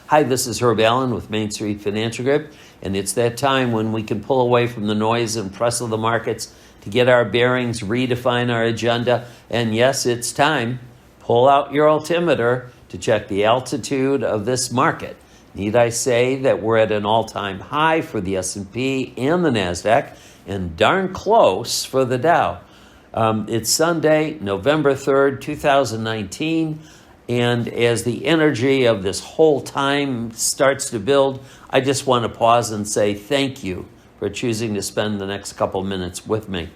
Hi, this is Herb Allen with MainStreet Financial Group, and it's that time when we can pull away from the noise and press of the markets to get our bearings, redefine our agenda, and yes, it's time. Pull out your altimeter to check the altitude of this market. Need I say that we're at an all-time high for the S&P and the NASDAQ, and darn close for the Dow. It's Sunday, November 3rd, 2019, and as the energy of this whole time starts to build, I just want to pause and say thank you for choosing to spend the next couple minutes with me.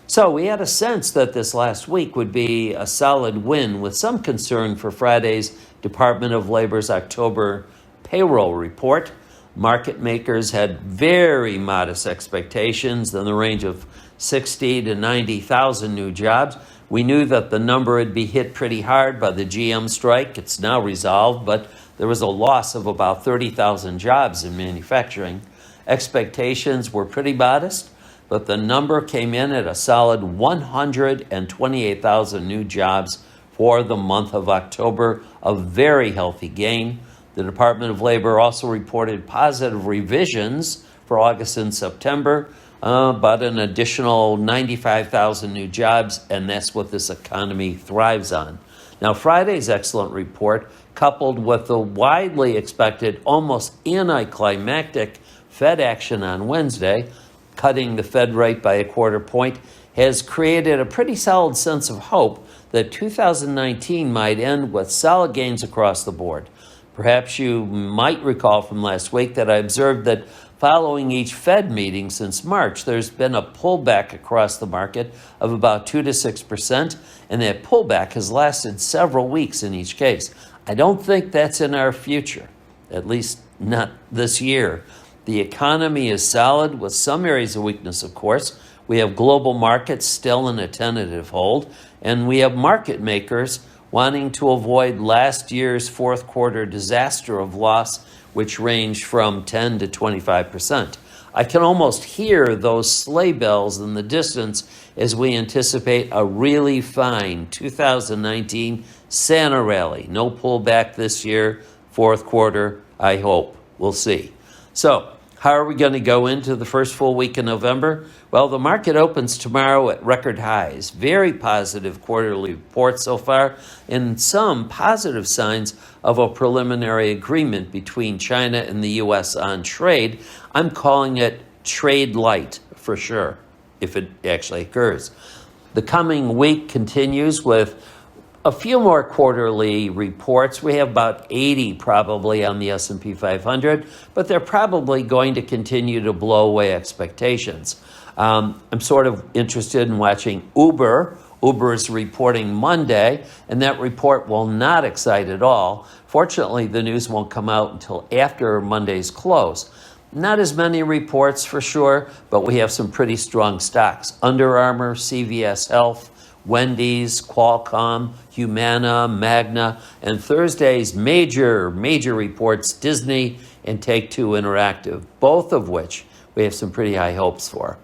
So we had a sense that this last week would be a solid win, with some concern for Friday's Department of Labor's October payroll report. Market makers had very modest expectations in the range of 60 to 90,000 new jobs. We knew that the number would be hit pretty hard by the GM strike. It's now resolved, but there was a loss of about 30,000 jobs in manufacturing. Expectations were pretty modest, but the number came in at a solid 128,000 new jobs for the month of October, a very healthy gain. The Department of Labor also reported positive revisions for August and September, but an additional 95,000 new jobs, and that's what this economy thrives on. Now, Friday's excellent report, coupled with the widely expected, almost anticlimactic Fed action on Wednesday, cutting the Fed rate by a quarter point, has created a pretty solid sense of hope that 2019 might end with solid gains across the board. Perhaps you might recall from last week that I observed that following each Fed meeting since March, there's been a pullback across the market of about 2 to 6%, and that pullback has lasted several weeks in each case. I don't think that's in our future, at least not this year. The economy is solid with some areas of weakness, of course. We have global markets still in a tentative hold, and we have market makers wanting to avoid last year's fourth quarter disaster of loss, which ranged from 10 to 25%. I can almost hear those sleigh bells in the distance as we anticipate a really fine 2019 Santa rally. No pullback this year, fourth quarter, I hope. We'll see. So, how are we going to go into the first full week in November? Well, the market opens tomorrow at record highs. Very positive quarterly reports so far, and some positive signs of a preliminary agreement between China and the U.S. on trade. I'm calling it trade light for sure, if it actually occurs. The coming week continues with a few more quarterly reports. We have about 80 probably on the S&P 500, but they're probably going to continue to blow away expectations. I'm sort of interested in watching Uber. Uber is reporting Monday, and that report will not excite at all. Fortunately, the news won't come out until after Monday's close. Not as many reports for sure, but we have some pretty strong stocks. Under Armour, CVS Health, Wendy's, Qualcomm, Humana, Magna, and Thursday's major reports, Disney and Take-Two Interactive, both of which we have some pretty high hopes for.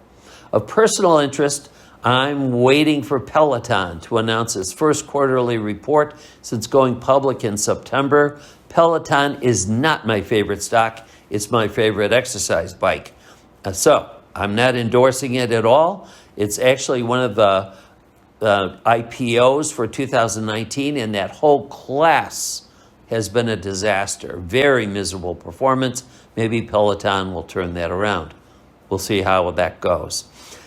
Of personal interest, I'm waiting for Peloton to announce its first quarterly report since going public in September. Peloton is not my favorite stock. It's my favorite exercise bike. So I'm not endorsing it at all. It's actually one of the IPOs for 2019, and that whole class has been a disaster. Very miserable performance. Maybe Peloton will turn that around. We'll see how that goes.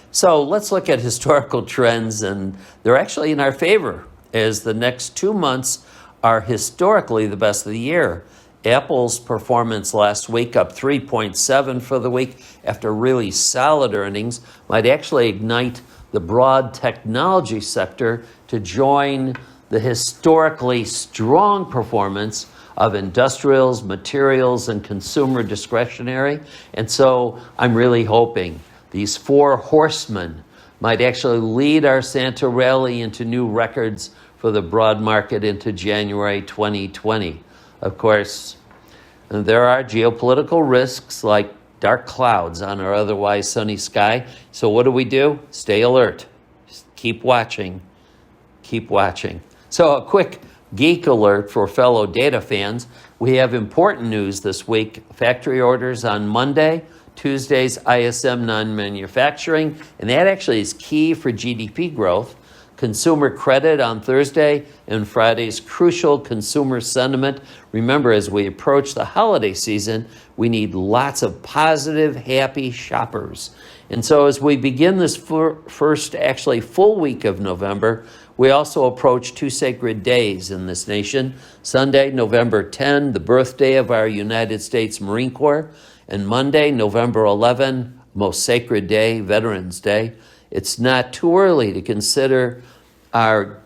So let's look at historical trends, and they're actually in our favor, as the next 2 months are historically the best of the year. Apple's performance last week, up 3.7 for the week after really solid earnings, might actually ignite the broad technology sector to join the historically strong performance of industrials, materials, and consumer discretionary. And so I'm really hoping these four horsemen might actually lead our Santa rally into new records for the broad market into January 2020. Of course, there are geopolitical risks like dark clouds on our otherwise sunny sky. So what do? Stay alert. Just keep watching. Keep watching. So a quick geek alert for fellow data fans. We have important news this week. Factory orders on Monday, Tuesday's ISM non-manufacturing, and that actually is key for GDP growth. Consumer credit on Thursday, and Friday's crucial consumer sentiment. Remember, as we approach the holiday season, we need lots of positive, happy shoppers. And so as we begin this first actually full week of November, we also approach two sacred days in this nation. Sunday, November 10, the birthday of our United States Marine Corps, and Monday, November 11, most sacred day, Veterans Day. It's not too early to consider our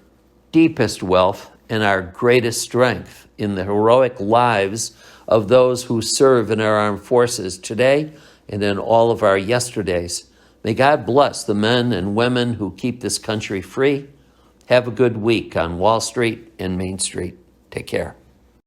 deepest wealth and our greatest strength in the heroic lives of those who serve in our armed forces today and in all of our yesterdays. May God bless the men and women who keep this country free. Have a good week on Wall Street and Main Street. Take care.